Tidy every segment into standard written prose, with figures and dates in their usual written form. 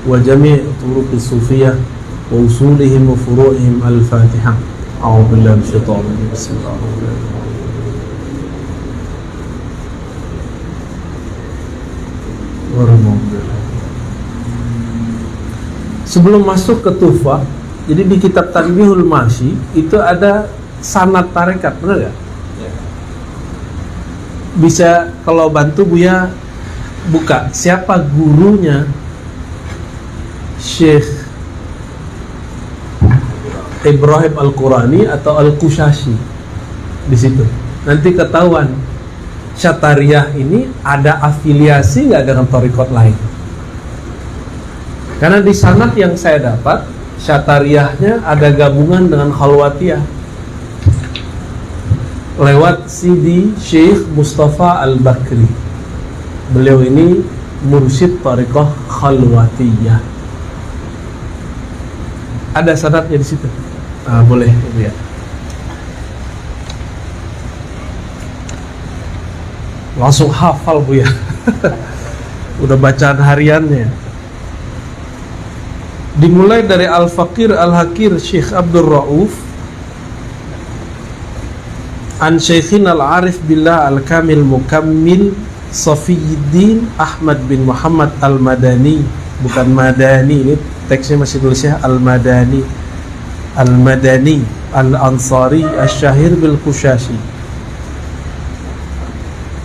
وجميع طرق الصوفية وأصولهم وفروعهم. الفاتحة. أعوذ بالله من الشيطان الرجيم. بسم الله الرحمن الرحيم. Sebelum masuk ke Tuhfah, jadi di kitab Tanbihul Masyi itu ada sanad tarekat, benar gak? Bisa kalau bantu Buya buka siapa gurunya Syekh Ibrahim Al-Qurani atau Al-Qushashi di situ. Nanti ketahuan Syatariyah ini ada afiliasi nggak dengan thariqat lain. Karena di sanad yang saya dapat, Syatariyahnya ada gabungan dengan Khalwatiyah lewat Sidi Syekh Mustafa Al-Bakri. Beliau ini mursyid thariqah Khalwatiyah. Ada sanadnya di situ. Boleh ya. Langsung hafal Bu ya. Udah bacaan hariannya. Dimulai dari Al-Faqir Al-Hakir Syekh Abdul Rauf an Syekhin Al-Arif Billah Al-Kamil Mukammil Safiyuddin Ahmad bin Muhammad Al-Madani. Bukan Madani, ini teksnya masih tulisnya Al-Madani, Al-Madani Al-Ansari Al-Syahir Bil-Qushashi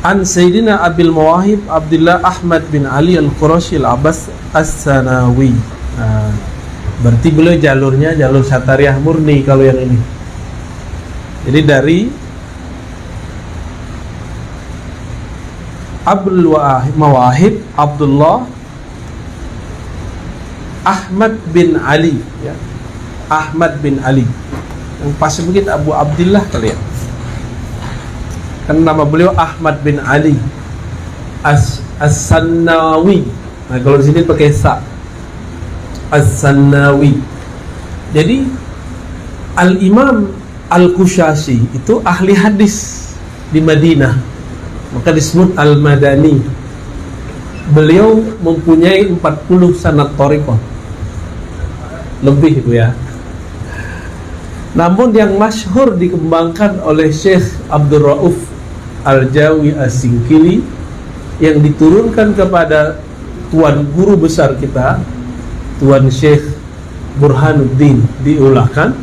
an Sayyidina Abil Mawahib Abdullah Ahmad bin Ali Al-Qurashi Al-Abbas As-Sanawi. Berarti beliau jalurnya jalur Syatariyah murni kalau yang ini. Jadi dari Abdul Mawahib Abdullah Ahmad bin Ali ya. Ahmad bin Ali. Yang pasti begitu Abu Abdillah kali ya. Kan nama beliau Ahmad bin Ali As-Sanawi. Nah kalau di sini pakai sa. As-Sanawi. Jadi Al-Imam Al-Qushashi itu ahli hadis di Madinah, maka disebut Al-Madani. Beliau mempunyai 40 sanad thariqah lebih itu ya. Namun yang masyhur dikembangkan oleh Syekh Abdul Rauf Al-Jawi As-Singkili yang diturunkan kepada tuan guru besar kita, Tuan Syekh Burhanuddin, diulahkan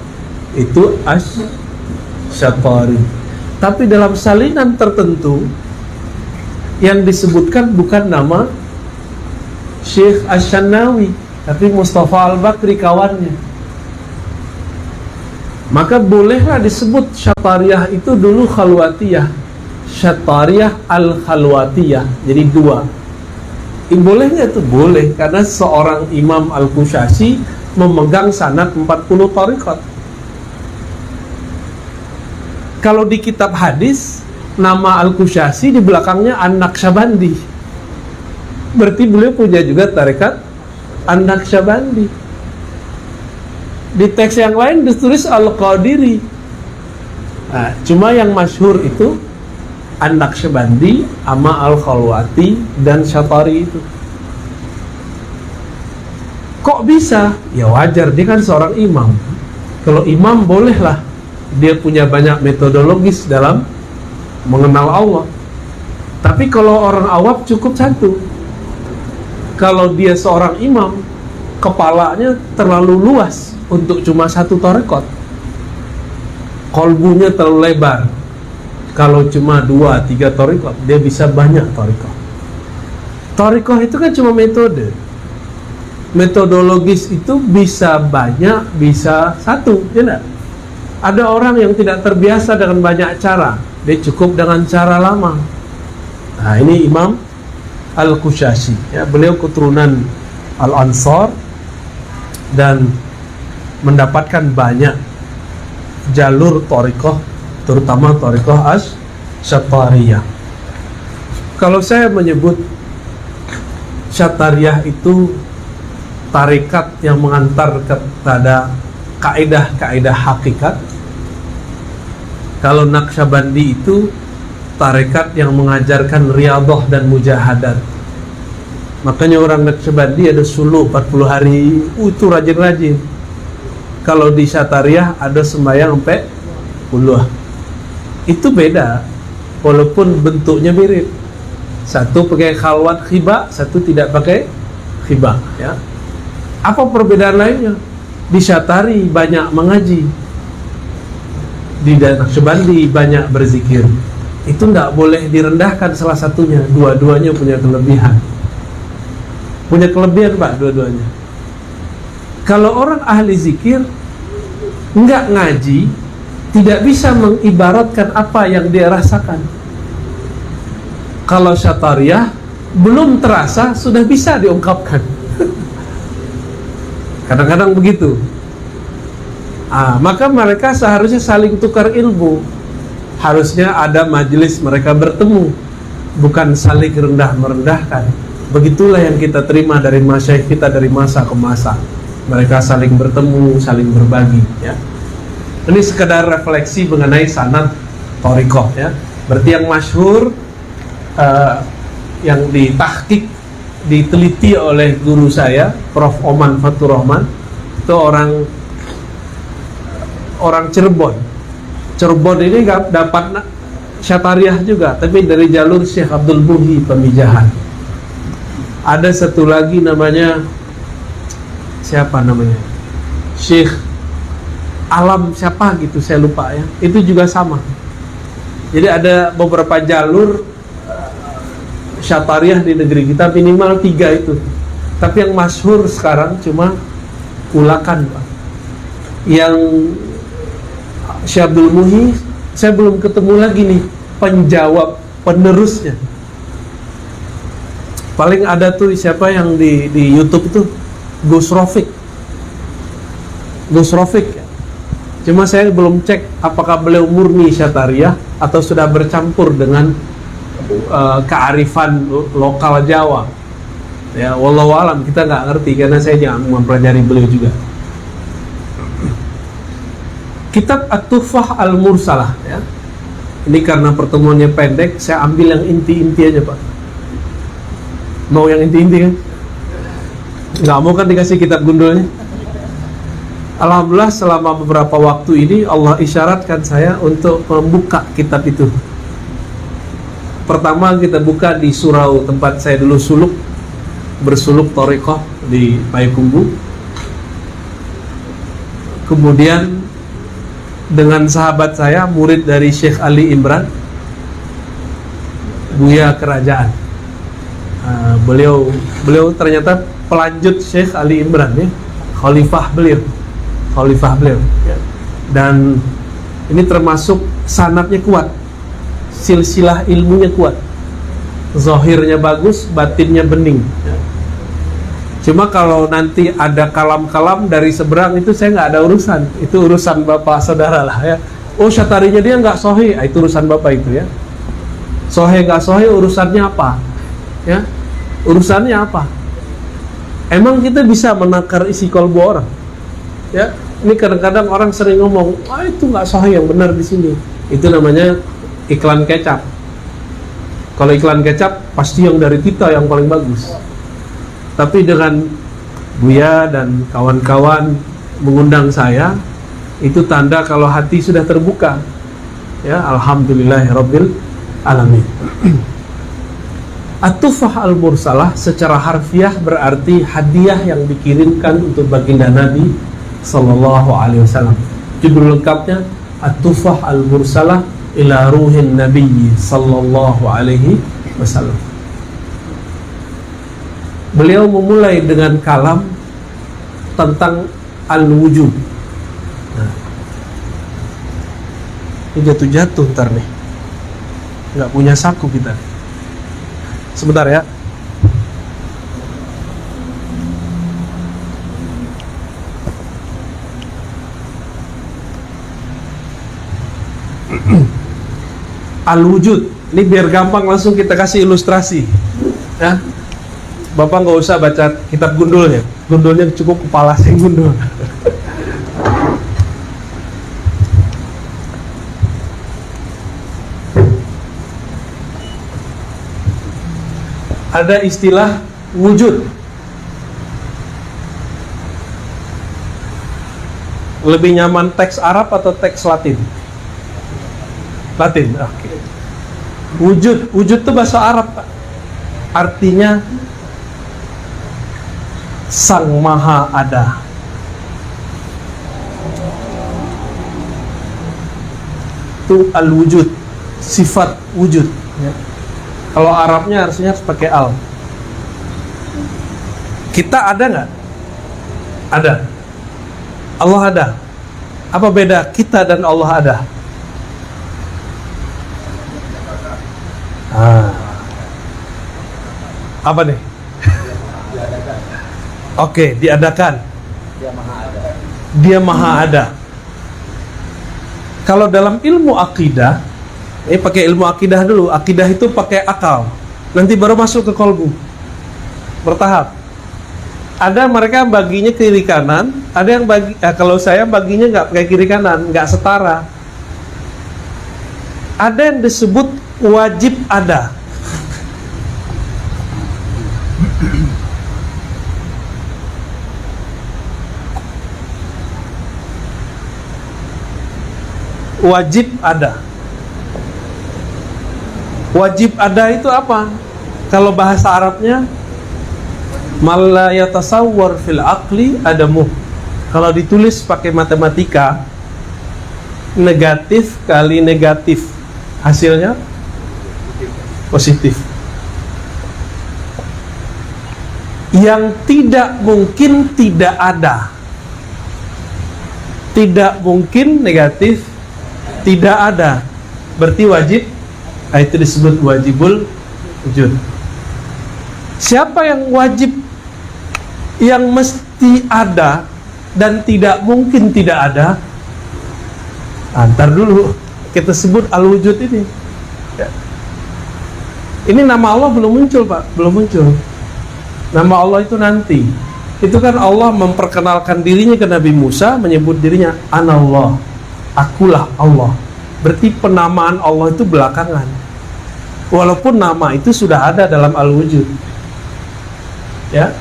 itu Asy-Syatari. Tapi dalam salinan tertentu yang disebutkan bukan nama Syekh Asy-Syanawi, tapi Mustafa Al-Bakri kawannya. Maka bolehlah disebut Syatariyah itu dulu Khalwatiyah, Syatariyah Al-Khalwatiyah. Jadi dua. Bolehnya itu boleh karena seorang Imam Al-Qushashi memegang sanad 40 thariqat. Kalau di kitab hadis nama Al-Qushashi di belakangnya An-Naqsyabandi. Berarti beliau punya juga thariqat An-Naqsyabandi. Di teks yang lain ditulis Al-Qadiri. Nah, cuma yang masyhur itu An-Naqsyabandi sama Al-Khalwati dan Syatari itu. Kok bisa? Ya wajar, dia kan seorang imam. Kalau imam bolehlah dia punya banyak metodologis dalam mengenal Allah. Tapi kalau orang awam cukup satu. Kalau dia seorang imam, kepalanya terlalu luas untuk cuma satu thariqat. Kolbunya terlalu lebar. Kalau cuma 2-3 thariqat, dia bisa banyak thariqat. Thariqat itu kan cuma metode. Metodologis itu bisa banyak, bisa satu, ya enggak? Ada orang yang tidak terbiasa dengan banyak cara, dia cukup dengan cara lama. Nah, ini Imam Al-Qushashi, ya, beliau keturunan Al-Ansar dan mendapatkan banyak jalur thariqah, terutama thariqah Asy-Syatariyah. Kalau saya menyebut Syatariyah itu tarekat yang mengantar kepada kaidah-kaidah hakikat, kalau Naqsyabandi itu tarekat yang mengajarkan riyadhah dan mujahadat. Makanya orang Naqsyabandi ada suluk 40 hari, itu rajin-rajin. Kalau di Syatariah ada sembahyang sampai 10. Itu beda, walaupun bentuknya mirip. Satu pakai khalwat khiba, satu tidak pakai khiba, ya. Apa perbedaan lainnya? Di Syatari banyak mengaji, di Naqsyabandi banyak berzikir. Itu tidak boleh direndahkan salah satunya. Dua-duanya punya kelebihan. Punya kelebihan Pak, dua-duanya. Kalau orang ahli zikir enggak ngaji, tidak bisa mengibaratkan apa yang dia rasakan. Kalau Syatariah belum terasa sudah bisa diungkapkan. Kadang-kadang begitu. Maka mereka seharusnya saling tukar ilmu. Harusnya ada majelis mereka bertemu, bukan saling rendah merendahkan. Begitulah yang kita terima dari masyayikh kita dari masa ke masa. Mereka saling bertemu, saling berbagi, ya. Ini sekedar refleksi mengenai sanad thariqah, ya. Berarti yang masyhur, yang ditahqiq, diteliti oleh guru saya, Prof. Oman Fatur Rahman, itu orang Cirebon. Cirebon ini dapat Syatariah juga, tapi dari jalur Syekh Abdul Muhi Pemijahan. Ada satu lagi namanya, siapa namanya, Syekh Alam siapa gitu, saya lupa ya. Itu juga sama. Jadi ada beberapa jalur Syatariah di negeri kita, minimal 3 itu. Tapi yang masyhur sekarang cuma Ulakan, Pak. Yang Syekh Abdul Muhi saya belum ketemu lagi nih penjawab penerusnya. Paling ada tuh siapa yang di YouTube itu, Gus Rofiq. Cuma saya belum cek apakah beliau murni Syatariah atau sudah bercampur dengan kearifan lokal Jawa. Ya, wallahu alam, kita nggak ngerti karena saya jangan mempelajari beliau juga. Kitab At-Tuhfah Al-Mursalah, ya. Ini karena pertemuannya pendek, saya ambil yang inti-inti aja, Pak. Mau yang inti-inti kan? Nggak mau kan dikasih kitab gundulnya? Alhamdulillah selama beberapa waktu ini Allah isyaratkan saya untuk membuka kitab itu. Pertama kita buka di surau tempat saya dulu bersuluk thariqah di Payakumbuh. Kemudian dengan sahabat saya, murid dari Syekh Ali Imran, Buya Kerajaan. Beliau ternyata pelanjut Syekh Ali Imran, ya, khalifah beliau, ya. Dan ini termasuk sanadnya kuat, silsilah ilmunya kuat, zahirnya bagus, batinnya bening, ya. Cuma kalau nanti ada kalam-kalam dari seberang itu saya nggak ada urusan, itu urusan bapak saudara lah, ya. Oh, syatarinya dia nggak sahih, itu urusan bapak itu, ya. Sahih nggak sahih urusannya apa, ya? Urusannya apa? Emang kita bisa menakar isi kolbu orang, ya? Ini kadang-kadang orang sering ngomong, itu nggak sahih, yang benar di sini. Itu namanya iklan kecap. Kalau iklan kecap pasti yang dari kita yang paling bagus. Tapi dengan Buya dan kawan-kawan mengundang saya, itu tanda kalau hati sudah terbuka, ya. Alhamdulillahirabbil alamin. At-Tuhfah Al-Mursalah secara harfiah berarti hadiah yang dikirimkan untuk baginda Nabi sallallahu alaihi wasallam. Judul lengkapnya At-Tuhfah Al-Mursalah ila ruhin Nabi sallallahu alaihi wasallam. Beliau memulai dengan kalam tentang al-wujud. Nah, ini jatuh-jatuh ntar nih, nggak punya saku kita. Sebentar ya. Al-wujud. Ini biar gampang langsung kita kasih ilustrasi, ya. Bapak nggak usah baca kitab gundulnya. Gundulnya cukup kepala saya gundul. Ada istilah wujud. Lebih nyaman teks Arab atau teks Latin? Latin, oke. Wujud itu bahasa Arab, Pak. Artinya Sang Maha Ada. Itu al-wujud, sifat wujud, ya. Kalau Arabnya harusnya harus pakai al. Kita ada nggak? Ada. Allah ada. Apa beda kita dan Allah ada? Apa nih? Oke, diadakan. Dia maha ada. Kalau dalam ilmu akidah, pakai ilmu akidah dulu. Akidah itu pakai akal. Nanti baru masuk ke kolbu. Bertahap. Ada mereka baginya kiri kanan, ada yang bagi. Kalau saya baginya nggak pakai kiri kanan, nggak setara. Ada yang disebut wajib ada. Wajib ada. Wajib ada itu apa? Kalau bahasa Arabnya mala yatasawwar fil aqli adamu. Kalau ditulis pakai matematika, negatif kali negatif, hasilnya positif. Yang tidak mungkin tidak ada. Tidak mungkin negatif tidak ada. Berarti wajib. Itu disebut wajibul wujud. Siapa yang wajib, yang mesti ada dan tidak mungkin tidak ada? Antar dulu, kita sebut al-wujud ini. Ya. Ini nama Allah belum muncul, Pak, belum muncul. Nama Allah itu nanti. Itu kan Allah memperkenalkan dirinya ke Nabi Musa, menyebut dirinya Anallah, akulah Allah. Berarti penamaan Allah itu belakangan. Walaupun nama itu sudah ada dalam al-wujud. Ya.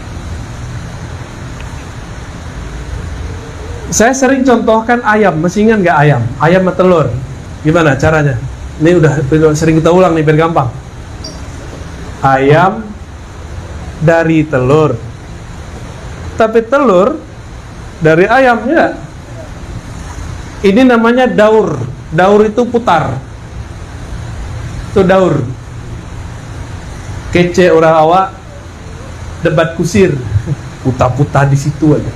Saya sering contohkan ayam, masih ingat nggak ayam? Ayam sama telur. Gimana caranya? Ini udah sering kita ulang nih biar gampang. Ayam dari telur. Tapi telur dari ayam ya. Ini namanya daur. Daur itu putar. Itu daur. Kece orang awak debat kusir. Putar-putar di situ aja.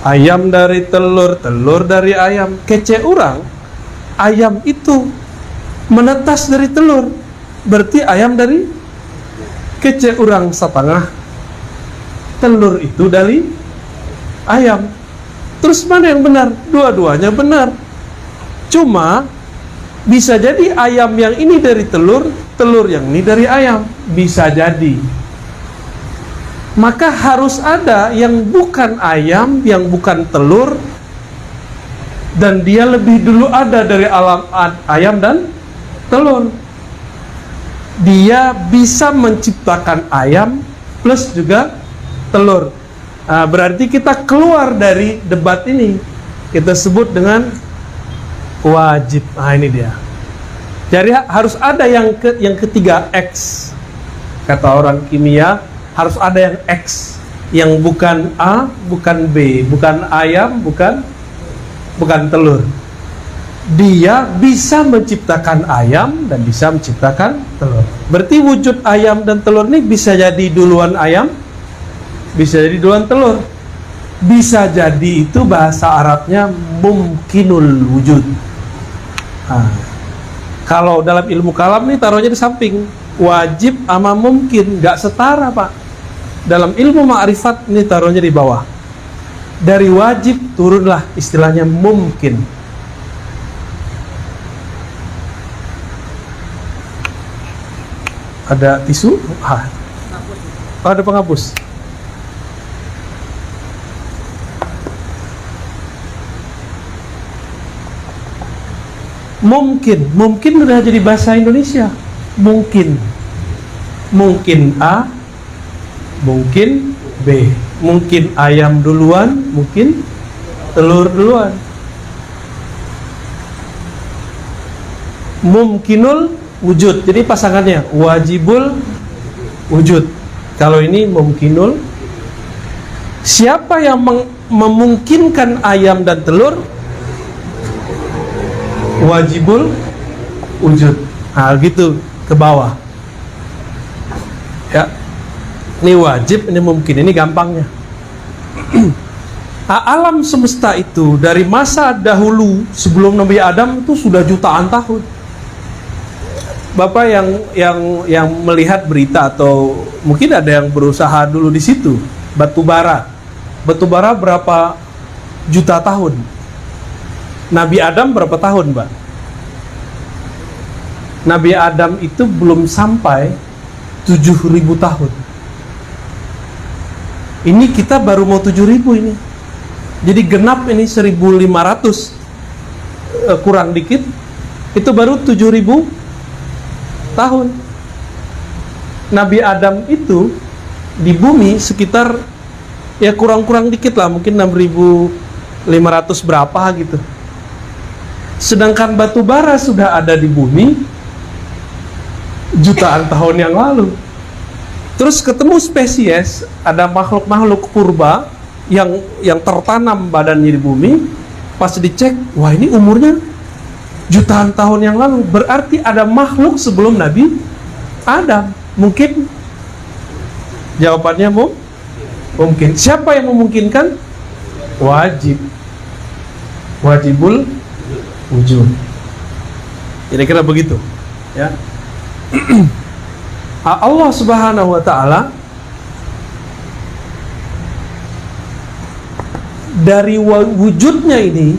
Ayam dari telur, telur dari ayam. Kece orang, ayam itu menetas dari telur. Berarti ayam dari kece orang setengah. Telur itu dari ayam. Terus mana yang benar? Dua-duanya benar. Cuma bisa jadi ayam yang ini dari telur, telur yang ini dari ayam. Bisa jadi. Maka harus ada yang bukan ayam, yang bukan telur, dan dia lebih dulu ada dari alam ayam dan telur. Dia bisa menciptakan ayam plus juga telur. Berarti kita keluar dari debat ini. Kita sebut dengan wajib. Ini dia. Jadi harus ada yang ketiga, X. Kata orang kimia, harus ada yang X, yang bukan A, bukan B, bukan ayam, bukan telur. Dia bisa menciptakan ayam dan bisa menciptakan telur. Berarti wujud ayam dan telur ini bisa jadi duluan ayam, bisa jadi duluan telur. Bisa jadi itu bahasa Arabnya mumkinul wujud. Kalau dalam ilmu kalam nih taruhnya di samping. Wajib sama mungkin nggak setara, Pak. Dalam ilmu ma'rifat ini taruhnya di bawah. Dari wajib turunlah istilahnya mungkin. Ada tisu? Ada penghapus. Mungkin udah jadi bahasa Indonesia. Mungkin A mungkin B. Mungkin ayam duluan, mungkin telur duluan. Mumkinul wujud, jadi pasangannya wajibul wujud. Kalau ini mumkinul, siapa yang memungkinkan ayam dan telur? Wajibul wujud. Nah, gitu ke bawah. Ya. Ini wajib, ini mungkin, ini gampangnya. Alam semesta itu dari masa dahulu sebelum Nabi Adam itu sudah jutaan tahun. Bapak yang melihat berita atau mungkin ada yang berusaha dulu di situ, batu bara berapa juta tahun? Nabi Adam berapa tahun, Mbak? Nabi Adam itu belum sampai 7.000 tahun. Ini kita baru mau 7.000 ini. Jadi genap ini 1.500 kurang dikit, itu baru 7.000 tahun. Nabi Adam itu di bumi sekitar ya kurang-kurang dikit lah, mungkin 6.500 berapa gitu. Sedangkan batu bara sudah ada di bumi jutaan tahun yang lalu. Terus ketemu spesies, ada makhluk-makhluk purba yang tertanam badannya di bumi. Pas dicek, wah ini umurnya jutaan tahun yang lalu. Berarti ada makhluk sebelum Nabi Adam. Mungkin? Jawabannya mungkin. Siapa yang memungkinkan? Wajibul wujud. Kira-kira begitu, ya. Allah Subhanahu wa ta'ala dari wujudnya ini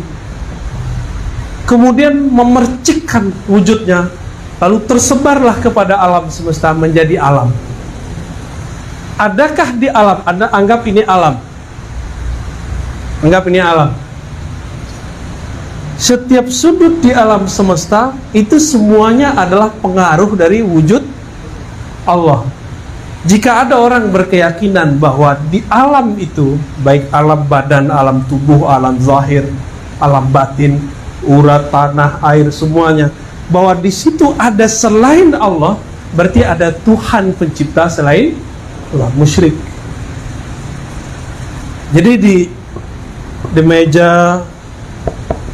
kemudian memercikkan wujudnya, lalu tersebarlah kepada alam semesta menjadi alam. Adakah di alam, Anda anggap ini alam, anggap ini alam, setiap sudut di alam semesta itu semuanya adalah pengaruh dari wujud Allah. Jika ada orang berkeyakinan bahwa di alam itu, baik alam badan, alam tubuh, alam zahir, alam batin, urat, tanah, air, semuanya, bahwa di situ ada selain Allah, berarti ada Tuhan pencipta selain Allah, musyrik. Jadi di meja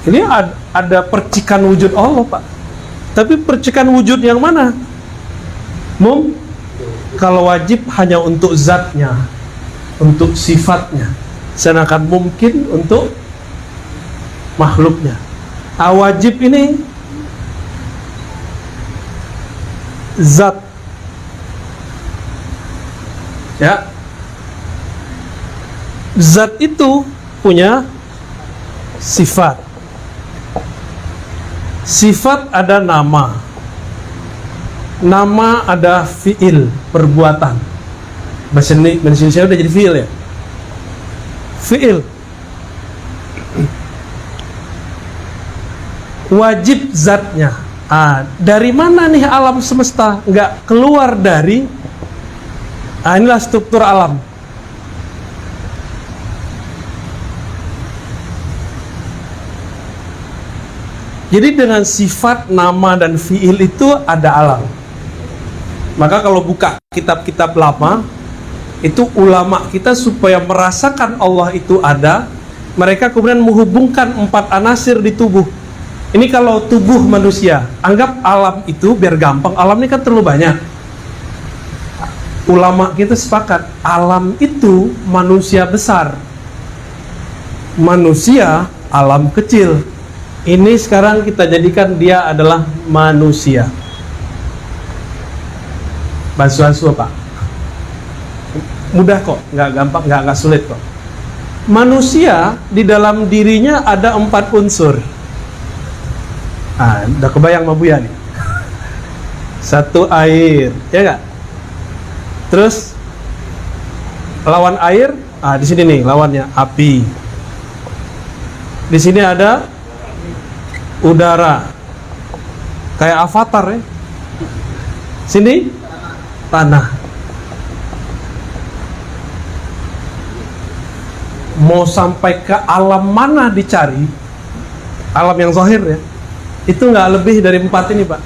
ini ada percikan wujud Allah, Pak. Tapi percikan wujud yang mana? Kalau wajib hanya untuk zatnya, untuk sifatnya, sedangkan mungkin untuk makhluknya. Wajib ini zat, ya. Zat itu punya sifat. Sifat ada nama. Nama ada fi'il, perbuatan. Bahasa Indonesia udah jadi fi'il ya. Fi'il. Wajib zatnya. Dari mana nih alam semesta? Nggak keluar dari. Inilah struktur alam. Jadi dengan sifat, nama, dan fi'il itu ada alam. Maka kalau buka kitab-kitab lama, itu ulama kita supaya merasakan Allah itu ada, mereka kemudian menghubungkan 4 anasir di tubuh. Ini kalau tubuh manusia, anggap alam itu biar gampang, alam ini kan terlalu banyak. Ulama kita sepakat, alam itu manusia besar, manusia alam kecil. Ini sekarang kita jadikan dia adalah manusia. Bansu-bansu Pak. Mudah kok, nggak gampang, nggak sulit kok. Manusia di dalam dirinya ada 4 unsur. Udah kebayang sama Buya nih. 1 air, ya nggak? Terus lawan air, di sini nih lawannya api. Di sini ada udara, kayak Avatar ya. Sini tanah. mau sampai ke alam mana dicari, alam yang zahir ya, itu nggak lebih dari 4 ini Pak.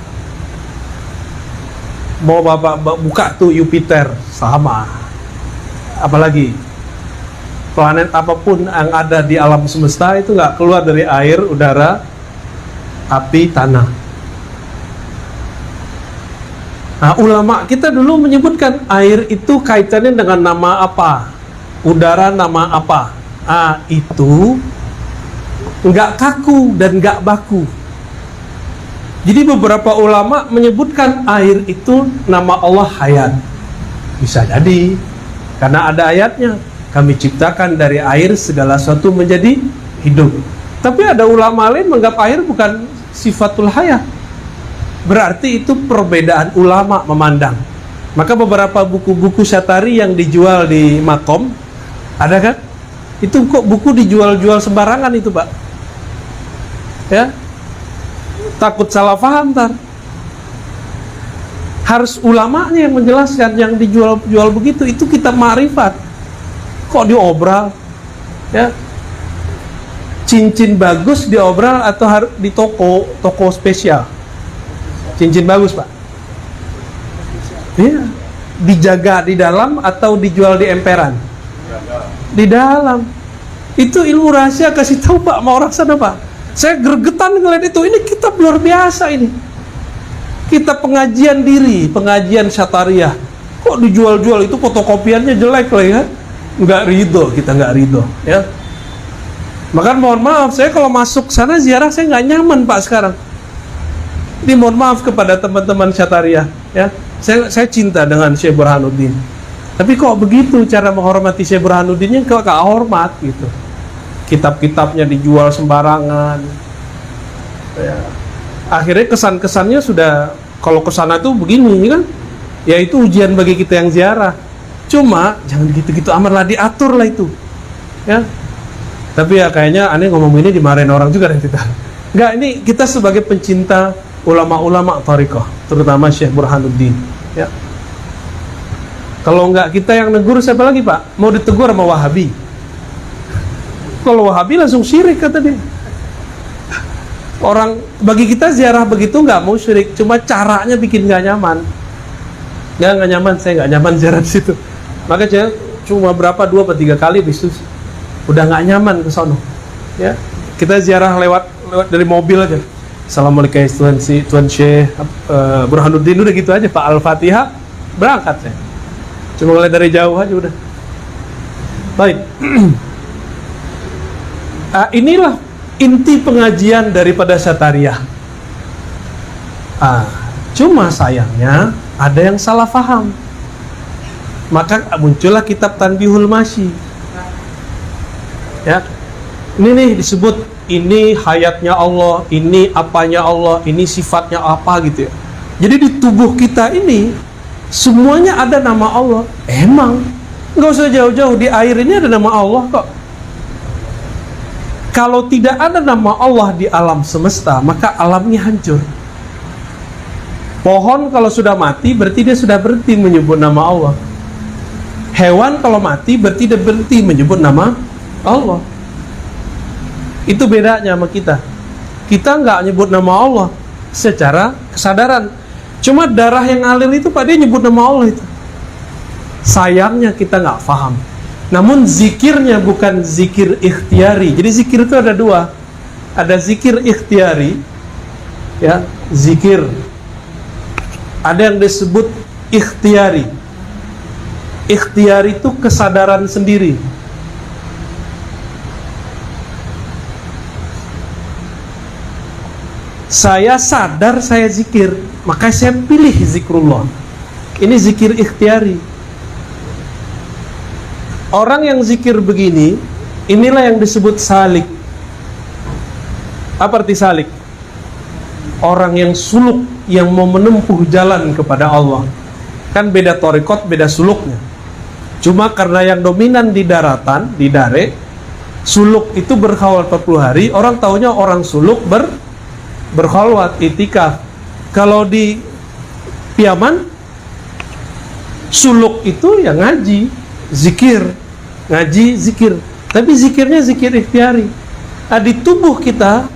Mau Bapak buka tuh Jupiter, sama. Apalagi planet apapun yang ada di alam semesta itu nggak keluar dari air, udara, api, tanah. Nah, ulama kita dulu menyebutkan air itu kaitannya dengan nama apa, udara nama apa. Itu nggak kaku dan nggak baku. Jadi beberapa ulama menyebutkan air itu nama Allah hayat. Bisa jadi karena ada ayatnya, kami ciptakan dari air segala sesuatu menjadi hidup. Tapi ada ulama lain menganggap air bukan sifatul hayat. Berarti itu perbedaan ulama memandang. Maka beberapa buku-buku syatari yang dijual di Makom, ada kan? Itu kok buku dijual-jual sembarangan itu Pak. Ya, takut salah paham ntar. Harus ulamanya yang menjelaskan. Yang dijual-jual begitu itu kitab ma'rifat. Kok diobral? Ya, cincin bagus diobral atau di toko spesial? Cincin bagus Pak. Iya. Dijaga di dalam atau dijual di emperan? Di dalam. Itu ilmu rahasia, kasih tahu Pak sama orang sana Pak. Saya gregetan ngeliat itu. Ini kitab luar biasa ini. Kitab pengajian diri, pengajian syatariah. Kok dijual-jual, itu fotokopiannya jelek lah ya. Nggak ridho, kita nggak ridho ya. Maka mohon maaf, saya kalau masuk sana ziarah saya nggak nyaman Pak sekarang. Ini mohon maaf kepada teman-teman syatariah ya. Saya cinta dengan Syekh Burhanuddin. Tapi kok begitu cara menghormati Syekh Burhanuddinnya, kok gak hormat gitu. Kitab-kitabnya dijual sembarangan. Ya. Akhirnya kesan-kesannya sudah, kalau kesana tuh begini kan. Ya itu ujian bagi kita yang ziarah. Cuma jangan gitu-gitu amat lah, diatur lah itu. Ya. Tapi ya kayaknya aneh ngomong ini dimarahin orang juga deh kita. Enggak, ini kita sebagai pencinta ulama-ulama thariqah, terutama Syekh Burhanuddin ya. Kalau enggak kita yang negur, siapa lagi Pak? Mau ditegur sama Wahabi. Kalau Wahabi langsung syirik kata dia. Orang bagi kita ziarah begitu enggak mau syirik, cuma caranya bikin enggak nyaman. Enggak nyaman, saya enggak nyaman ziarah di situ. Maka saya cuma berapa 2 atau 3 kali habis itu udah enggak nyaman ke sono. Ya. Kita ziarah lewat dari mobil aja. Assalamualaikum Tuan Syekh Burhanuddin, udah gitu aja Pak, Al-Fatihah, berangkat saya. Cuma ngeliat dari jauh aja udah. Baik. Inilah inti pengajian daripada syatariah. Cuma sayangnya ada yang salah paham. Maka muncullah kitab Tanbihul Masyi. Ya. Ini nih disebut, ini hayatnya Allah, ini apanya Allah, ini sifatnya apa gitu ya. Jadi di tubuh kita ini semuanya ada nama Allah. Emang nggak usah jauh-jauh, di air ini ada nama Allah kok. Kalau tidak ada nama Allah di alam semesta, maka alamnya hancur. Pohon kalau sudah mati berarti dia sudah berhenti menyebut nama Allah. Hewan kalau mati berarti dia berhenti menyebut nama Allah. Itu bedanya sama kita. Kita nggak nyebut nama Allah secara kesadaran. Cuma darah yang ngalir itu Pak, dia nyebut nama Allah itu. Sayangnya kita nggak paham. Namun zikirnya bukan zikir ikhtiari. Jadi zikir itu ada 2. Ada zikir ikhtiari, ya, zikir. Ada yang disebut ikhtiari. Ikhtiari itu kesadaran sendiri. Saya sadar saya zikir, maka saya pilih zikrullah. Ini zikir ikhtiari. Orang yang zikir begini, inilah yang disebut salik. Apa arti salik? Orang yang suluk, yang mau menempuh jalan kepada Allah. Kan beda thariqat, beda suluknya. Cuma karena yang dominan di daratan, di dare, suluk itu berkhawal 40 hari, orang taunya orang suluk berkhalwat, itikaf. Kalau di Piaman, suluk itu ya ngaji, zikir, ngaji, zikir. Tapi zikirnya zikir ikhtiari. Nah, di tubuh kita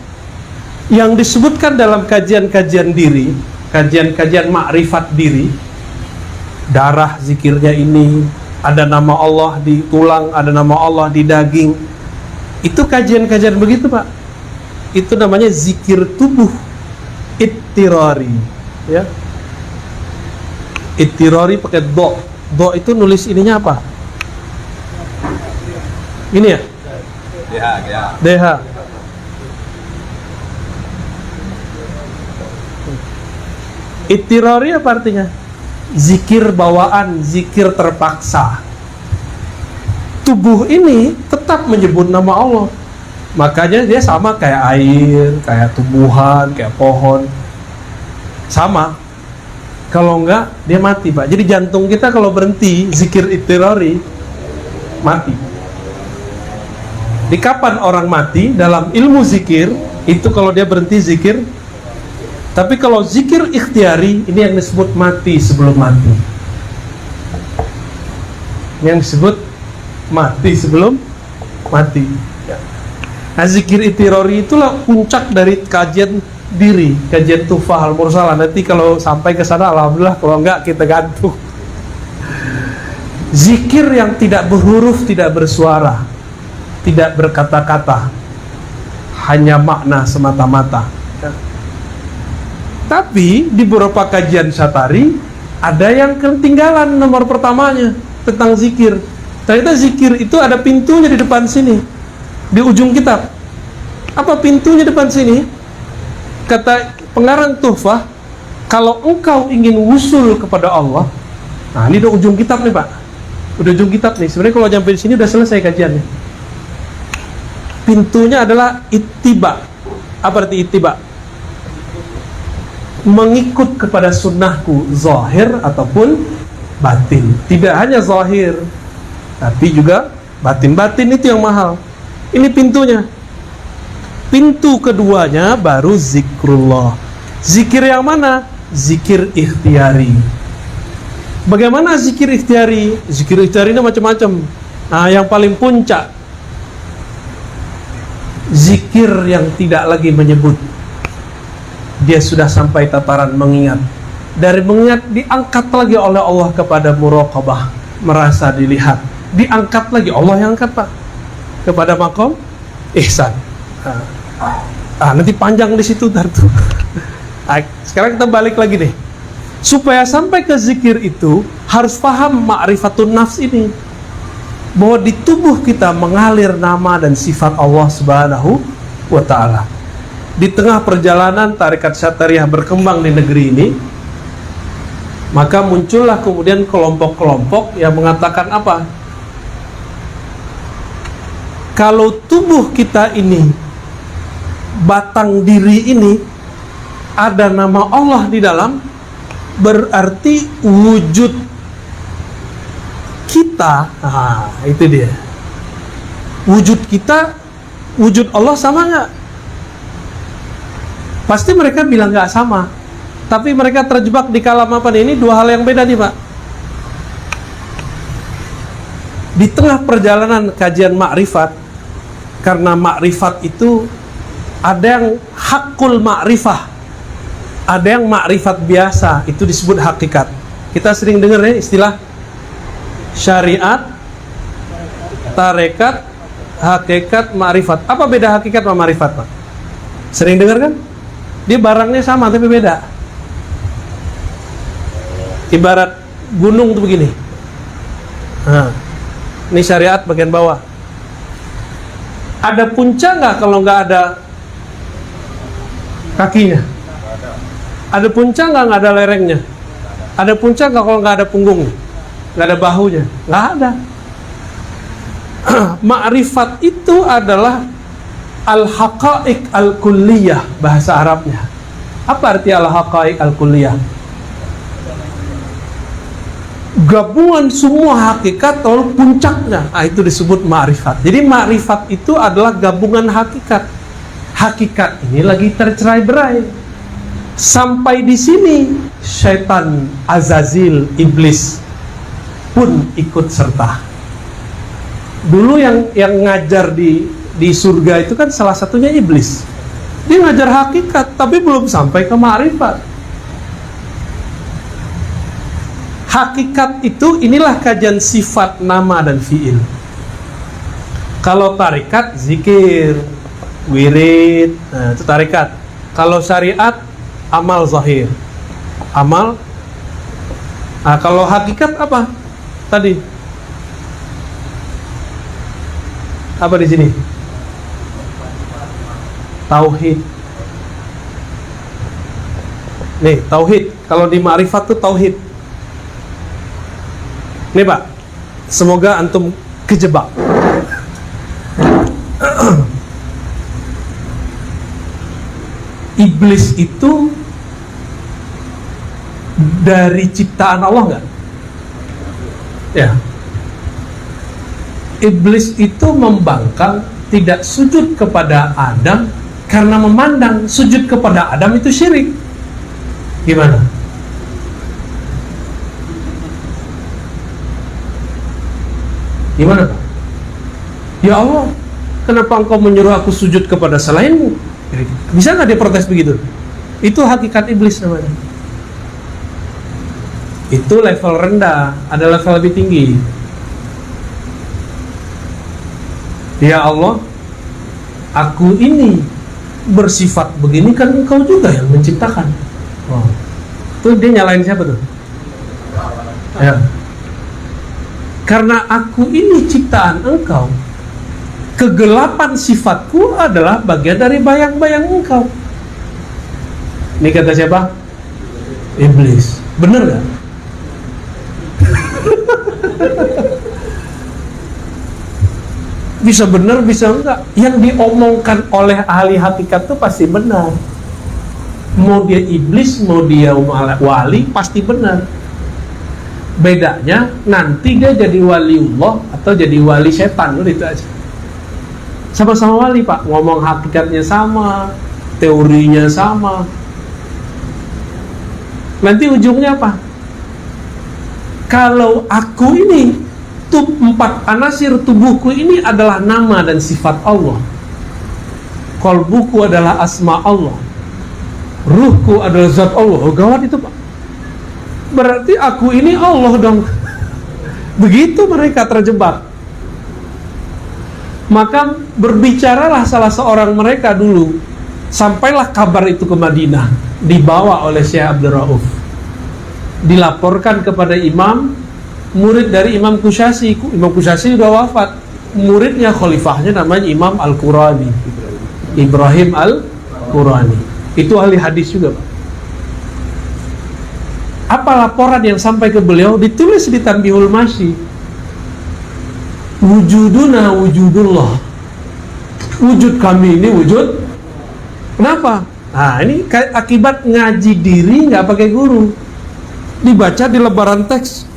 yang disebutkan dalam kajian-kajian diri, kajian-kajian makrifat diri, darah zikirnya ini, ada nama Allah di tulang, ada nama Allah di daging. Itu kajian-kajian begitu, Pak. Itu namanya zikir tubuh ittirari, ya. Ittirari pakai do. Do itu nulis ininya apa? Ini ya? DH. Ittirari apa artinya? Zikir bawaan, zikir terpaksa. Tubuh ini tetap menyebut nama Allah. Makanya dia sama kayak air, kayak tumbuhan, kayak pohon. Sama. Kalau enggak, dia mati, Pak. Jadi jantung kita kalau berhenti zikir ittirari, mati. Di kapan orang mati dalam ilmu zikir itu kalau dia berhenti zikir. Tapi kalau zikir ikhtiari ini yang disebut mati sebelum mati. Yang disebut mati sebelum mati. Nah, zikir ittirari itulah puncak dari kajian diri, kajian Tuhfah Al-Mursalah. Nanti kalau sampai ke sana alhamdulillah, kalau enggak kita gantung. Zikir yang tidak berhuruf, tidak bersuara, tidak berkata-kata, hanya makna semata-mata. Tapi di beberapa kajian Syatari ada yang ketinggalan nomor pertamanya tentang zikir. Ternyata zikir itu ada pintunya di depan sini, di ujung kitab. Apa pintunya depan sini? Kata pengarang Tuhfah, kalau engkau ingin wusul kepada Allah, nah ini udah ujung kitab nih, Pak. Udah ujung kitab nih. Sebenarnya kalau sampai di sini udah selesai kajiannya. Pintunya adalah ittiba. Apa arti ittiba? Mengikut kepada sunnahku, zahir ataupun batin. Tidak hanya zahir, tapi juga batin. Batin itu yang mahal. Ini pintunya. Pintu keduanya baru zikrullah. Zikir yang mana? Zikir ikhtiari. Bagaimana zikir ikhtiari? Zikir ikhtiari ini macam-macam. Nah, yang paling puncak, zikir yang tidak lagi menyebut. Dia sudah sampai tataran mengingat. Dari mengingat diangkat lagi oleh Allah kepada muraqabah, merasa dilihat. Diangkat lagi, Allah yang angkat, Pak, kepada maqam ihsan. Nanti panjang di situ tuh. Sekarang kita balik lagi deh. Supaya sampai ke zikir itu harus paham ma'rifatun nafs ini, bahwa di tubuh kita mengalir nama dan sifat Allah Subhanahu wa ta'ala. Di tengah perjalanan tarekat Syatariah berkembang di negeri ini, maka muncullah kemudian kelompok-kelompok yang mengatakan apa? Kalau tubuh kita ini, batang diri ini, ada nama Allah di dalam, berarti wujud kita, itu dia. Wujud kita, wujud Allah sama nggak? Pasti mereka bilang nggak sama. Tapi mereka terjebak di kalam apa nih? Ini dua hal yang beda nih, Pak. Di tengah perjalanan kajian makrifat, karena makrifat itu ada yang hakul makrifah, ada yang makrifat biasa, itu disebut hakikat. Kita sering dengar ya istilah syariat, tarekat, hakikat, makrifat. Apa beda hakikat sama makrifat, Pak? Sering dengar kan? Dia barangnya sama tapi beda. Ibarat gunung tuh begini. Ini syariat bagian bawah. Ada puncak nggak kalau nggak ada kakinya? Ada puncak nggak ada lerengnya? Ada puncak nggak kalau nggak ada punggungnya? Nggak ada bahunya? Nggak ada. Ma'rifat itu adalah al-haqa'iq al-kulliyah, bahasa Arabnya. Apa arti al-haqa'iq al-kulliyah? Gabungan semua hakikat lalu puncaknya. Itu disebut ma'rifat. Jadi ma'rifat itu adalah gabungan hakikat. Hakikat ini lagi tercerai-berai. Sampai di sini syaitan Azazil, iblis pun ikut serta. Dulu yang ngajar di surga itu kan salah satunya iblis. Dia ngajar hakikat tapi belum sampai ke ma'rifat. Hakikat itu inilah kajian sifat, nama dan fiil. Kalau tarikat zikir, wirid, nah, itu tarikat. Kalau syariat amal zahir. Amal. Nah, kalau hakikat apa? Tadi. Apa di sini? Tauhid. Nih, tauhid. Kalau di ma'rifat tuh tauhid. Nih, Pak. Semoga antum kejebak. Iblis itu dari ciptaan Allah enggak? Ya. Iblis itu membangkang, tidak sujud kepada Adam karena memandang sujud kepada Adam itu syirik. Gimana? Gimana, Pak? Ya Allah, kenapa engkau menyuruh aku sujud kepada selainmu? Bisa nggak dia protes begitu? Itu hakikat iblis namanya. Itu level rendah, ada level lebih tinggi. Ya Allah, aku ini bersifat begini kan engkau juga yang menciptakan. Oh. Itu dia nyalain siapa tuh? Ya. Karena aku ini ciptaan engkau, kegelapan sifatku adalah bagian dari bayang-bayang engkau. Ini kata siapa? Iblis. Bener gak? Bisa benar, bisa enggak. Yang diomongkan oleh ahli hakikat itu pasti benar. Mau dia iblis, mau dia wali, pasti benar. Bedanya nanti dia jadi waliullah atau jadi wali setan, udah itu aja. Sama-sama wali, Pak. Ngomong hakikatnya sama, teorinya sama. Nanti ujungnya apa? Kalau aku ini empat anasir tubuhku ini adalah nama dan sifat Allah. Qalbuku adalah asma Allah. Ruhku adalah zat Allah. Oh, gawat itu, Pak. Berarti aku ini Allah dong. Begitu mereka terjebak. Maka berbicaralah salah seorang mereka dulu. Sampailah kabar itu ke Madinah, dibawa oleh Syekh Abdul Rauf. Dilaporkan kepada imam, murid dari Imam Kusyasi. Imam Kusyasi sudah wafat. Muridnya, khalifahnya namanya Imam Al-Qurani, Ibrahim Al-Qurani. Itu ahli hadis juga, Pak. Apa laporan yang sampai ke beliau? Ditulis di Tanbihul Masyi. Wujuduna wujudullah. Wujud kami ini wujud. Kenapa? Nah, ini akibat ngaji diri nggak pakai guru. Dibaca di lembaran teks.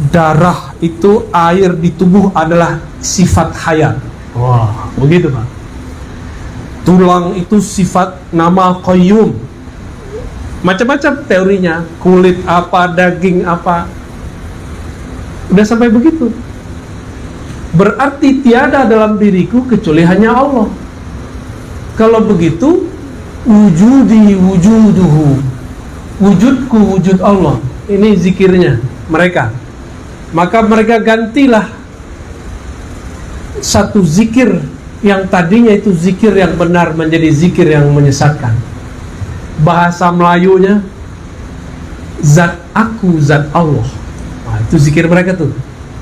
Darah itu, air di tubuh adalah sifat hayat. Wah, begitu, Pak. Tulang itu sifat nama qayyum. Macam-macam teorinya. Kulit apa, daging apa. Udah sampai begitu. Berarti tiada dalam diriku kecuali hanya Allah. Kalau begitu, wujudi wujuduhu. Wujudku wujud Allah. Ini zikirnya mereka. Maka mereka gantilah satu zikir yang tadinya itu zikir yang benar menjadi zikir yang menyesatkan. Bahasa Melayunya, zat aku, zat Allah. Nah, itu zikir mereka tuh.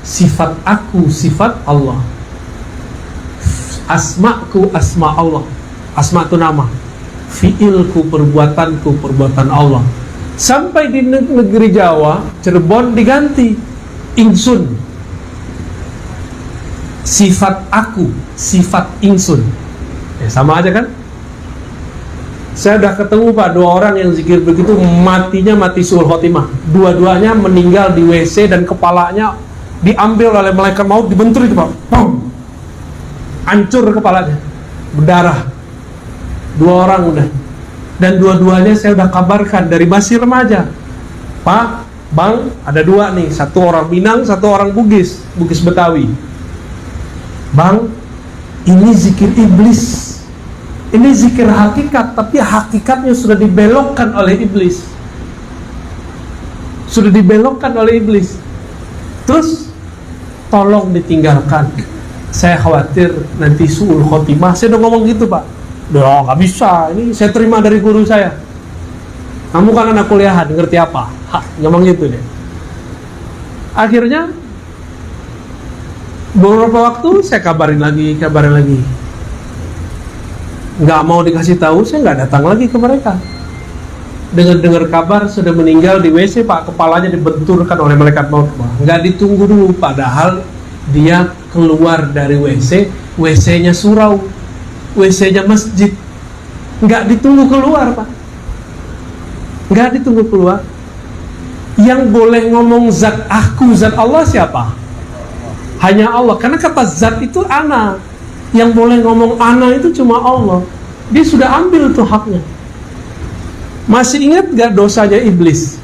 Sifat aku, sifat Allah. Asma'ku, asma Allah. Asma itu nama. Fi'ilku, perbuatanku, perbuatan Allah. Sampai di negeri Jawa, Cirebon diganti Ingsun. Sifat aku, sifat Ingsun. Ya, sama aja kan? Saya udah ketemu, Pak, dua orang yang zikir begitu, matinya mati suul khotimah. Dua-duanya meninggal di WC dan kepalanya diambil oleh malaikat maut, dibentur itu, Pak. Pum! Hancur kepalanya, berdarah. Dua orang udah. Dan dua-duanya saya udah kabarkan dari masih remaja. Pak, Bang, ada dua nih. Satu orang Minang, satu orang Bugis Betawi. Bang, ini zikir iblis. Ini zikir hakikat, tapi hakikatnya sudah dibelokkan oleh iblis. Sudah dibelokkan oleh iblis. Terus tolong ditinggalkan. Saya khawatir nanti su'ul khotimah. Saya udah ngomong gitu, Pak. Udah nggak bisa. Ini saya terima dari guru saya. Kamu kan anak kuliahan, ngerti apa? Ngomong gitu deh. Akhirnya beberapa waktu saya kabarin lagi. Nggak mau dikasih tahu, saya nggak datang lagi ke mereka. Dengar kabar sudah meninggal di WC, Pak, kepalanya dibenturkan oleh malaikat maut. Nggak ditunggu dulu, padahal dia keluar dari WC, WC-nya surau, WC-nya masjid. Nggak ditunggu keluar, Pak. Nggak ditunggu keluar. Yang boleh ngomong zat aku, zat Allah siapa? Hanya Allah, karena kata zat itu ana. Yang boleh ngomong ana itu cuma Allah. Dia sudah ambil tuh haknya. Masih ingat gak dosanya iblis?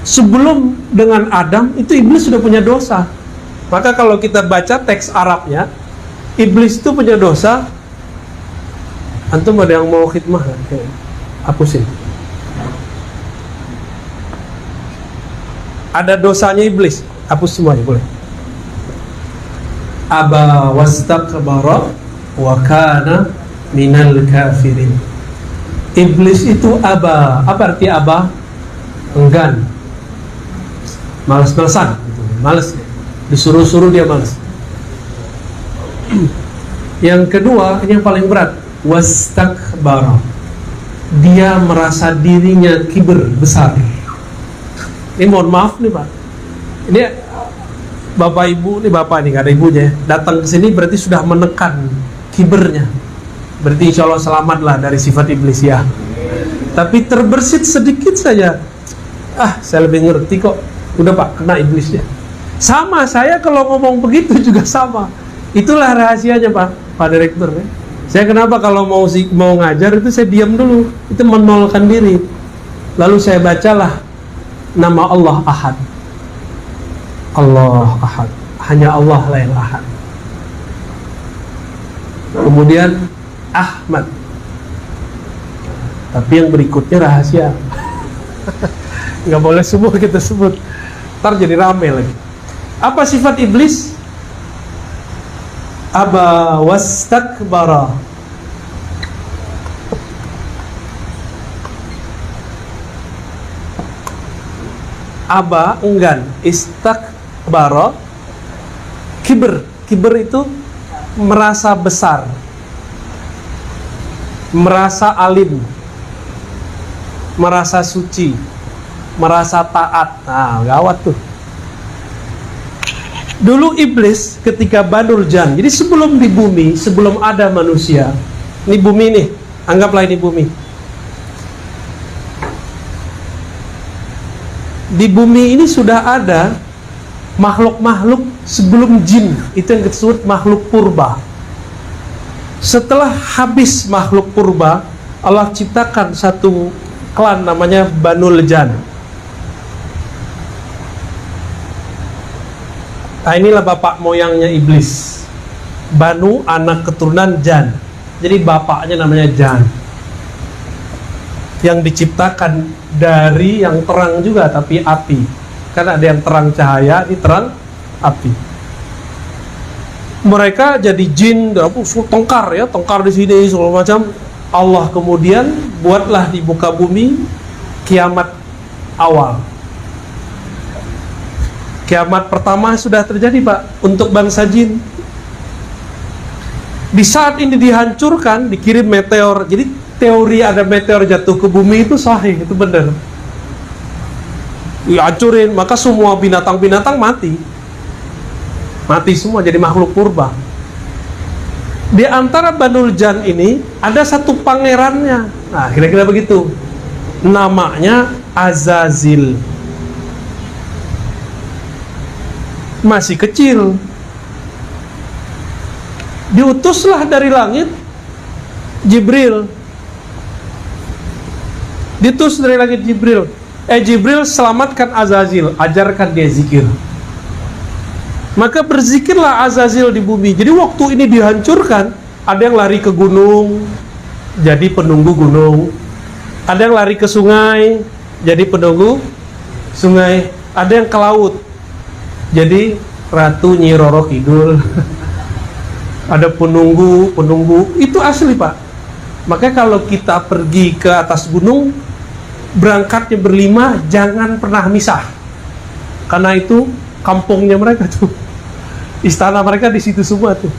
Sebelum dengan Adam, itu iblis sudah punya dosa. Maka kalau kita baca teks Arabnya, iblis itu punya dosa. Antum ada yang mau khidmah gak? Hapusin. Ada dosanya iblis, hapus semuanya boleh. Aba wastakbara wa kana minal kafirin. Iblis itu aba. Apa arti aba? Enggan, malas-malasan, malas. Disuruh-suruh dia malas. Yang kedua, ini yang paling berat, wastakbara. Dia merasa dirinya kiber, besar. Ini mohon maaf nih, Pak. Ini Bapak Ibu, nih Bapak nih, gak ada ibunya, datang ke sini berarti sudah menekan kibernya. Berarti insya Allah selamatlah dari sifat iblis ya. Tapi terbersit sedikit saja. Saya lebih ngerti kok. Udah Pak, kena iblisnya. Sama, saya kalau ngomong begitu juga sama. Itulah rahasianya Pak Direktur. Saya kenapa kalau mau ngajar itu saya diam dulu. Itu menolkan diri. Lalu saya bacalah nama Allah Ahad. Allah Ahad, hanya Allah lah yang Ahad. Kemudian Ahmad. Tapi yang berikutnya rahasia. Nggak boleh semua kita sebut. Ntar jadi rame lagi. Apa sifat iblis? Aba wastakbara. Aba enggan, istakbara kiber. Kiber itu merasa besar, merasa alim, merasa suci, merasa taat. Gawat tuh. Dulu iblis ketika Banul Jan, jadi sebelum di bumi, sebelum ada manusia, ini bumi nih, anggaplah ini bumi. Di bumi ini sudah ada makhluk-makhluk sebelum jin, itu yang disebut makhluk purba. Setelah habis makhluk purba, Allah ciptakan satu klan namanya Banul Jan. Inilah bapak moyangnya iblis. Banu anak keturunan Jan. Jadi bapaknya namanya Jan. Yang diciptakan dari yang terang juga tapi api. Karena ada yang terang cahaya, ini terang api. Mereka jadi jin, tengkar ya, tengkar di sini segala macam. Allah kemudian buatlah di muka bumi kiamat awal. Kiamat pertama sudah terjadi Pak untuk bangsa jin. Di saat ini dihancurkan, dikirim meteor. Jadi teori ada meteor jatuh ke bumi itu sahih, itu benar. Dihancurin, maka semua binatang-binatang mati. Mati semua jadi makhluk purba. Di antara Banul Jan ini ada satu pangerannya. Nah, kira-kira begitu. Namanya Azazil. Masih kecil. Diutuslah dari langit Jibril. Diutus dari langit Jibril. Jibril selamatkan Azazil, ajarkan dia zikir. Maka berzikirlah Azazil di bumi. Jadi waktu ini dihancurkan, ada yang lari ke gunung, jadi penunggu gunung. Ada yang lari ke sungai, jadi penunggu sungai. Ada yang ke laut, jadi Ratu Nyi Roro Kidul. Ada penunggu, itu asli Pak. Makanya kalau kita pergi ke atas gunung, berangkatnya berlima, jangan pernah misah. Karena itu kampungnya mereka tuh. Istana mereka di situ semua tuh.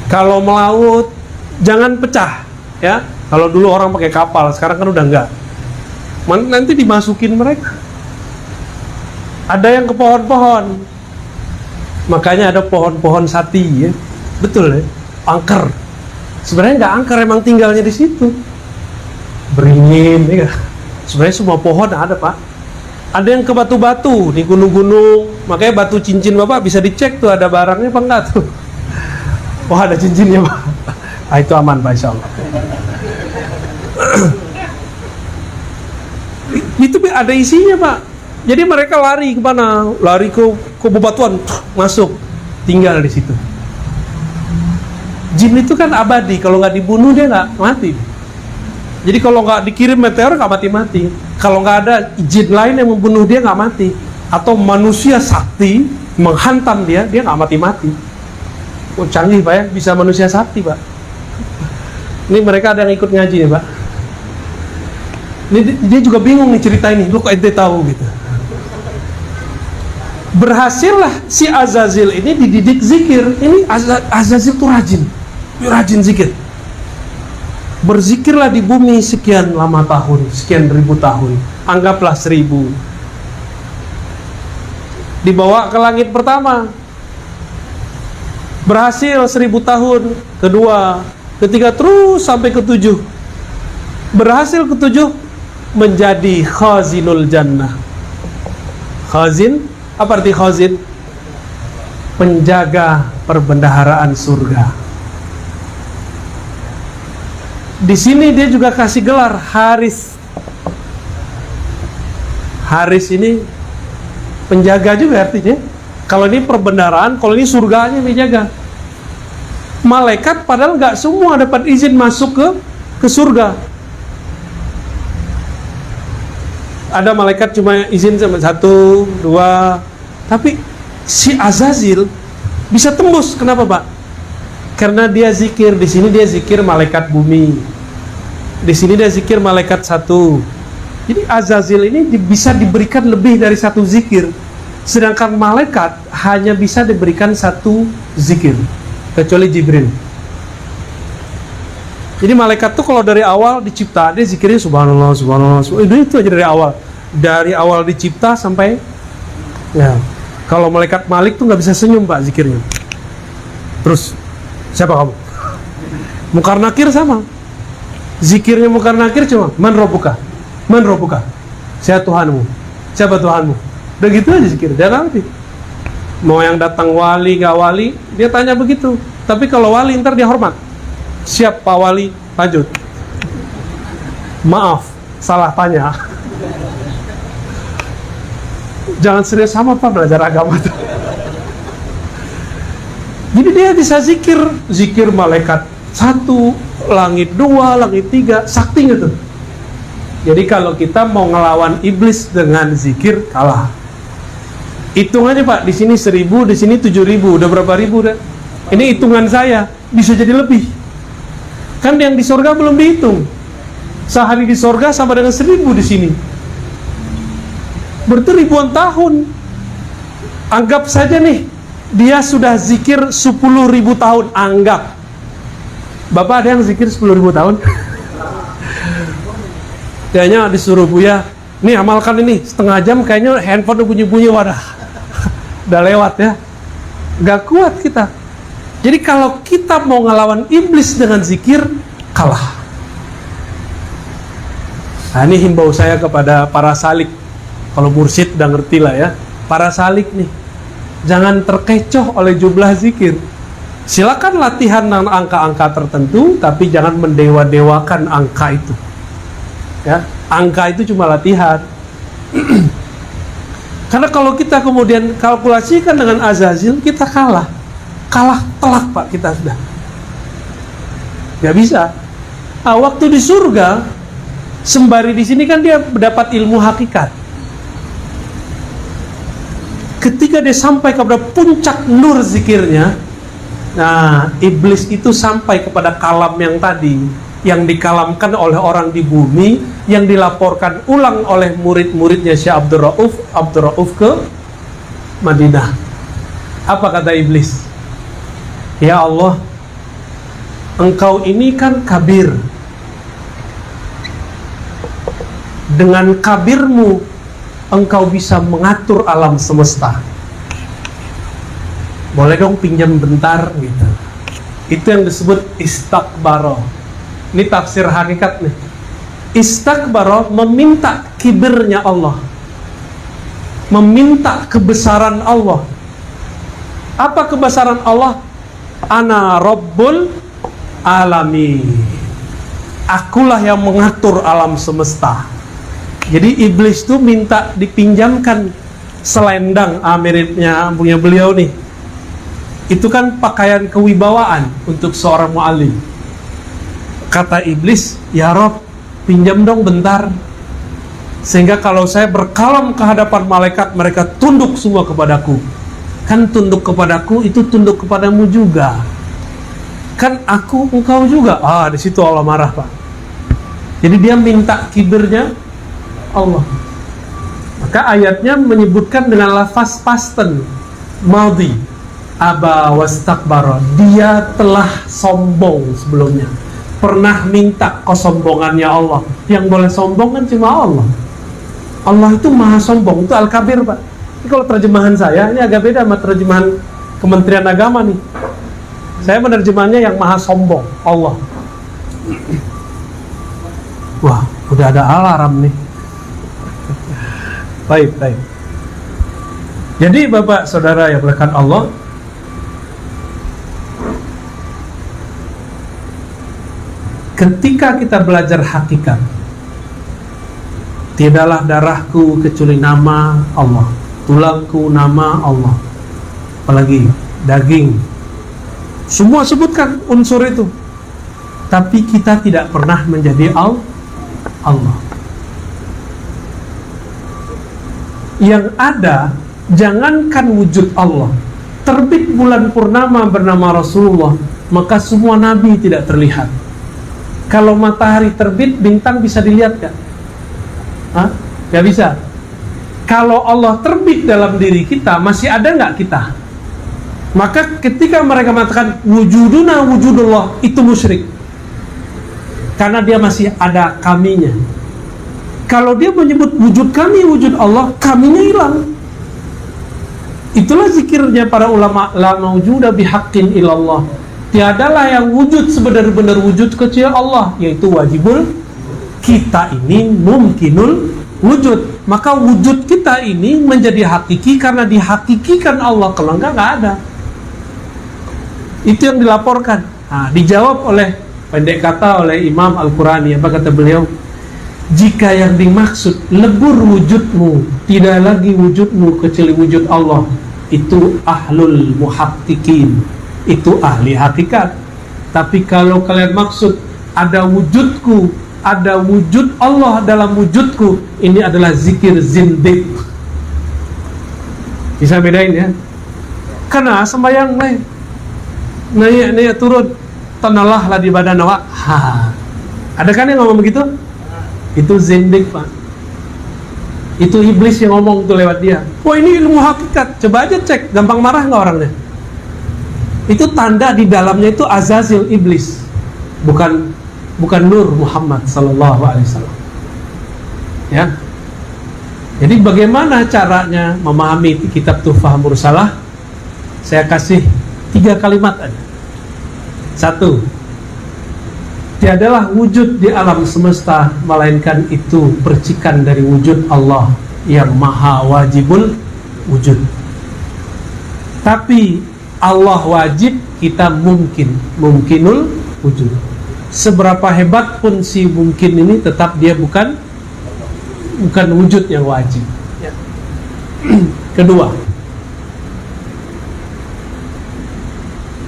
Kalau melaut, jangan pecah, ya. Kalau dulu orang pakai kapal, sekarang kan udah enggak. Nanti dimasukin mereka. Ada yang ke pohon-pohon. Makanya ada pohon-pohon sati, ya. Betul ya, angker. Sebenarnya nggak angker, emang tinggalnya di situ. Beringin, ya. Sebenarnya semua pohon ada Pak. Ada yang ke batu-batu di gunung-gunung, makanya batu cincin Bapak bisa dicek tuh ada barangnya apa enggak tuh. Wah, ada cincinnya Pak. Ah, itu aman Pak, insya Allah. Itu ada isinya Pak. Jadi mereka lari ke mana? Lari ke bebatuan, masuk, tinggal di situ. Jin itu kan abadi, kalau nggak dibunuh dia nggak mati. Jadi kalau nggak dikirim meteor nggak mati-mati. Kalau nggak ada jin lain yang membunuh dia nggak mati. Atau manusia sakti menghantam dia nggak mati-mati. Oh, canggih Pak ya, bisa manusia sakti Pak. Ini mereka ada yang ikut ngaji nih Pak. Ini dia juga bingung nih cerita ini. Lu kok ente tahu gitu. Berhasillah si Azazil ini dididik zikir. Ini Azazil tuh rajin zikir. Berzikirlah di bumi sekian lama tahun, sekian ribu tahun, anggaplah 1000. Dibawa ke langit pertama, berhasil 1000 tahun, kedua, ketiga, terus sampai ke-7. Berhasil ke-7, menjadi khazinul jannah. Khazin, apa arti khazin? Penjaga perbendaharaan surga. Di sini dia juga kasih gelar Haris. Haris ini penjaga juga artinya. Kalau ini perbendaharaan, kalau ini surganya dijaga. Malaikat padahal nggak semua dapat izin masuk ke surga. Ada malaikat cuma izin sama 1, 2, tapi si Azazil bisa tembus. Kenapa Pak? Karena dia zikir. Di sini dia zikir malaikat bumi, di sini dia zikir malaikat 1. Jadi Azazil ini bisa diberikan lebih dari 1 zikir, sedangkan malaikat hanya bisa diberikan 1 zikir, kecuali Jibril. Jadi malaikat tuh kalau dari awal dicipta dia zikirnya subhanallah, subhanallah, subhanallah. Itu aja dari awal dicipta sampai ya. Kalau malaikat Malik tuh nggak bisa senyum Pak zikirnya. Terus siapa kamu? Munkar Nakir sama. Zikirnya Munkar Nakir cuma man rabbuka, man rabbuka. Saya Tuhanmu. Siapa Tuhanmu? Udah gitu aja zikir. Dia ngerti. Mau yang datang wali gak wali, dia tanya begitu. Tapi kalau wali ntar dia hormat. Siap Pak Wali, lanjut. Maaf, salah tanya. Jangan serius sama Pak belajar agama tuh. Jadi dia bisa zikir malaikat 1, langit 2, langit 3, sakti gitu. Jadi kalau kita mau ngelawan iblis dengan zikir, kalah. Hitung aja Pak, di sini 1000, di sini 7000, udah berapa ribu dah? Ini hitungan saya, bisa jadi lebih. Kan yang di surga belum dihitung. Sehari di surga sama dengan 1000 di sini. Berarti ribuan tahun. Anggap saja nih, dia sudah zikir 10.000 tahun, anggap. Bapak ada yang zikir 10.000 tahun? Kayaknya disuruh Buya, nih amalkan ini, setengah jam kayaknya handphone bunyi-bunyi, wadah. Udah lewat ya. Gak kuat kita. Jadi kalau kita mau ngelawan iblis dengan zikir, kalah. Nah ini himbau saya kepada para salik. Kalau mursyid udah ngerti lah ya. Para salik nih, jangan terkecoh oleh jumlah zikir. Silakan latihan angka-angka tertentu, tapi jangan mendewa-dewakan angka itu. Ya, angka itu cuma latihan. Karena kalau kita kemudian kalkulasikan dengan Azazil, kita kalah telak Pak, kita sudah nggak bisa. Waktu di surga, sembari di sini kan dia mendapat ilmu hakikat. Ketika dia sampai kepada puncak nur zikirnya, nah iblis itu sampai kepada kalam yang tadi, yang dikalamkan oleh orang di bumi, yang dilaporkan ulang oleh murid-muridnya Syekh Abdul Rauf ke Madinah. Apa kata iblis? Ya Allah, Engkau ini kan kabir. Dengan kabirmu, Engkau bisa mengatur alam semesta. Boleh dong pinjam bentar gitu. Itu yang disebut istakbaro. Ini tafsir hakikat nih. Istakbaro meminta kibirnya Allah, meminta kebesaran Allah. Apa kebesaran Allah? Ana Rabbul Alamin. Akulah yang mengatur alam semesta. Jadi iblis tuh minta dipinjamkan selendang, miripnya punya beliau nih. Itu kan pakaian kewibawaan untuk seorang mu'alim. Kata iblis, ya Rob, pinjam dong bentar, sehingga kalau saya berkalam ke hadapan malaikat, mereka tunduk semua kepadaku. Kan tunduk kepadaku itu tunduk kepadamu juga. Kan aku engkau juga. Di situ Allah marah Pak. Jadi dia minta kibirnya Allah. Maka ayatnya menyebutkan dengan lafaz pasten madhi, aba wastakbara. Dia telah sombong sebelumnya, pernah minta kesombongannya Allah. Yang boleh sombong kan cuma Allah. Allah itu maha sombong, itu Al-Kabir Pak. Ini kalau terjemahan saya, ini agak beda sama terjemahan Kementerian Agama nih. Saya menerjemahnya yang maha sombong, Allah. Wah, udah ada alarm nih. Baik. Jadi Bapak Saudara yang dimuliakan Allah, ketika kita belajar hakikat, tiadalah darahku kecuali nama Allah, tulangku nama Allah, apalagi daging, semua sebutkan unsur itu. Tapi kita tidak pernah menjadi Allah. Yang ada, jangankan wujud Allah, terbit bulan purnama bernama Rasulullah, maka semua nabi tidak terlihat. Kalau matahari terbit, bintang bisa dilihat kan? Gak bisa. Kalau Allah terbit dalam diri kita, masih ada nggak kita? Maka ketika mereka mengatakan wujuduna wujudullah, itu musyrik, karena dia masih ada kaminya. Kalau dia menyebut wujud kami, wujud Allah, kaminya hilang. Itulah zikirnya para ulama, la maujuda bihaqqin ilallah. Tiadalah yang wujud sebenar-benar wujud kecuali Allah, yaitu wajibul. Kita ini mumkinul wujud. Maka wujud kita ini menjadi hakiki karena dihakikikan Allah. Kalau enggak ada. Itu yang dilaporkan. Dijawab oleh, pendek kata, oleh Imam Al-Qurani. Apa kata beliau? Jika yang dimaksud lebur wujudmu, tidak lagi wujudmu kecuali wujud Allah, itu ahlul muhaqqiqin, itu ahli hakikat. Tapi kalau kalian maksud ada wujudku, ada wujud Allah dalam wujudku, ini adalah zikir zindik. Bisa bedain ya? Karena sembahyang naik turun, tanallah di badan awak. Ada kan yang ngomong begitu? Itu zindik Pak. Itu iblis yang ngomong tuh lewat dia. Wah, ini ilmu hakikat, coba aja cek. Gampang marah nggak orangnya? Itu tanda di dalamnya itu Azazil, iblis, bukan Nur Muhammad sallallahu alaihi wasallam. Ya. Jadi bagaimana caranya memahami kitab Tuhfah Mursalah? Saya kasih 3 kalimat aja. 1. Tiadalah wujud di alam semesta melainkan itu percikan dari wujud Allah yang maha wajibul wujud. Tapi Allah wajib, kita mungkinul wujud. Seberapa hebat pun si mungkin ini, tetap dia bukan wujud yang wajib ya. Kedua,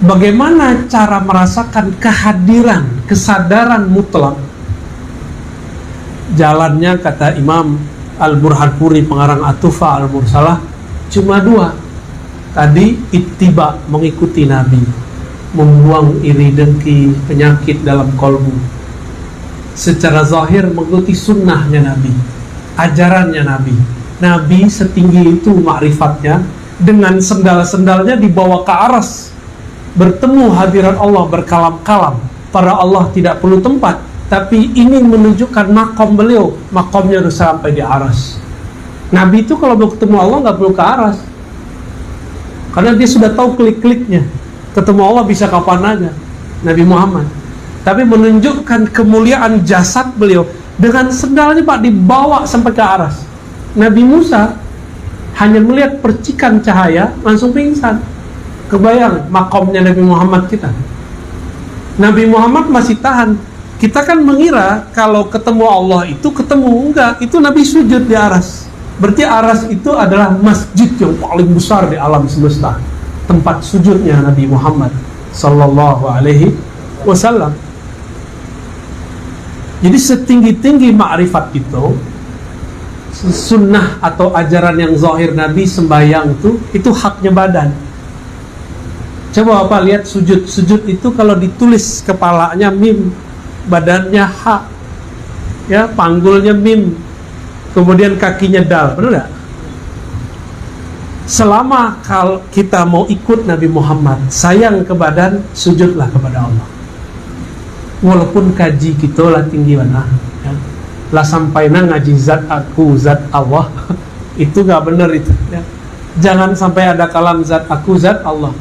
bagaimana cara merasakan kehadiran, kesadaran mutlak? Jalannya, kata Imam Al-Burhanpuri, pengarang At-Tufa Al-Mursalah, cuma dua. Tadi ittiba, mengikuti Nabi, membuang iri dengki, penyakit dalam kolbu. Secara zahir mengikuti sunnahnya Nabi, ajarannya Nabi. Nabi setinggi itu ma'rifatnya, dengan sendal-sendalnya dibawa ke aras, bertemu hadirat Allah, berkalam-kalam. Para Allah tidak perlu tempat, tapi ini menunjukkan makom beliau, makomnya harus sampai di aras. Nabi itu kalau mau ketemu Allah nggak perlu ke aras, karena dia sudah tahu klik-kliknya. Ketemu Allah bisa kapan aja, Nabi Muhammad. Tapi menunjukkan kemuliaan jasad beliau, dengan sendalnya Pak dibawa sampai ke aras. Nabi Musa hanya melihat percikan cahaya langsung pingsan. Kebayang makomnya Nabi Muhammad kita. Nabi Muhammad masih tahan. Kita kan mengira kalau ketemu Allah itu ketemu, enggak, itu Nabi sujud di aras. Berarti aras itu adalah masjid yang paling besar di alam semesta, tempat sujudnya Nabi Muhammad sallallahu alaihi wasallam. Jadi setinggi-tinggi ma'rifat itu, sunnah atau ajaran yang zahir Nabi sembahyang itu haknya badan. Coba Bapak lihat sujud itu kalau ditulis kepalanya mim, badannya ha, ya, panggulnya mim, kemudian kakinya dal, benar nggak? Selama kalau kita mau ikut Nabi Muhammad, sayang ke badan, sujudlah kepada Allah. Walaupun kaji kita lah tinggi mana, ya. Lah sampai na ngaji zat aku, zat Allah, itu nggak benar itu. Ya. Jangan sampai ada kalam zat aku, zat Allah.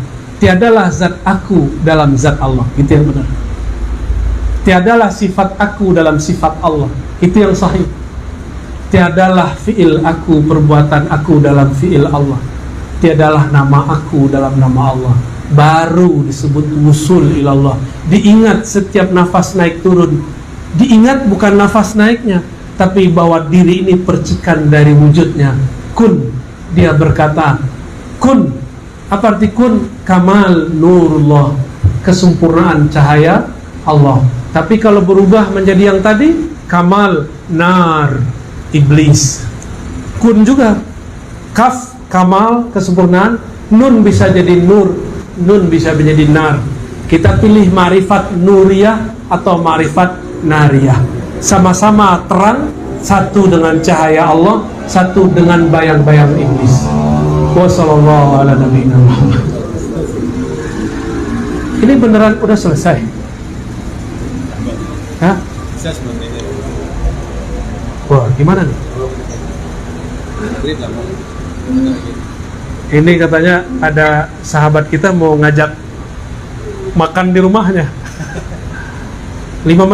Tiadalah zat aku dalam zat Allah, itu yang benar. Tiadalah sifat aku dalam sifat Allah, itu yang sahih. Tiadalah fi'il aku, perbuatan aku dalam fi'il Allah. Tiadalah nama aku dalam nama Allah. Baru disebut wusul ilallah. Diingat setiap nafas naik turun. Diingat bukan nafas naiknya, tapi bahwa diri ini percikan dari wujudnya. Kun, dia berkata, kun. Apa arti kun? Kamal nurullah, kesempurnaan cahaya Allah. Tapi kalau berubah menjadi yang tadi, kamal nar, iblis. Kun juga, kaf, kamal, kesempurnaan. Nun bisa jadi nur, nun bisa menjadi nar. Kita pilih ma'rifat nuriyah atau ma'rifat nariyah. Sama-sama terang, satu dengan cahaya Allah, satu dengan bayang-bayang iblis. Wassallallahu ala nabiyina Muhammad. Ini beneran udah selesai? Hah? Wah, gimana nih? Ini katanya ada sahabat kita mau ngajak makan di rumahnya. 5 menit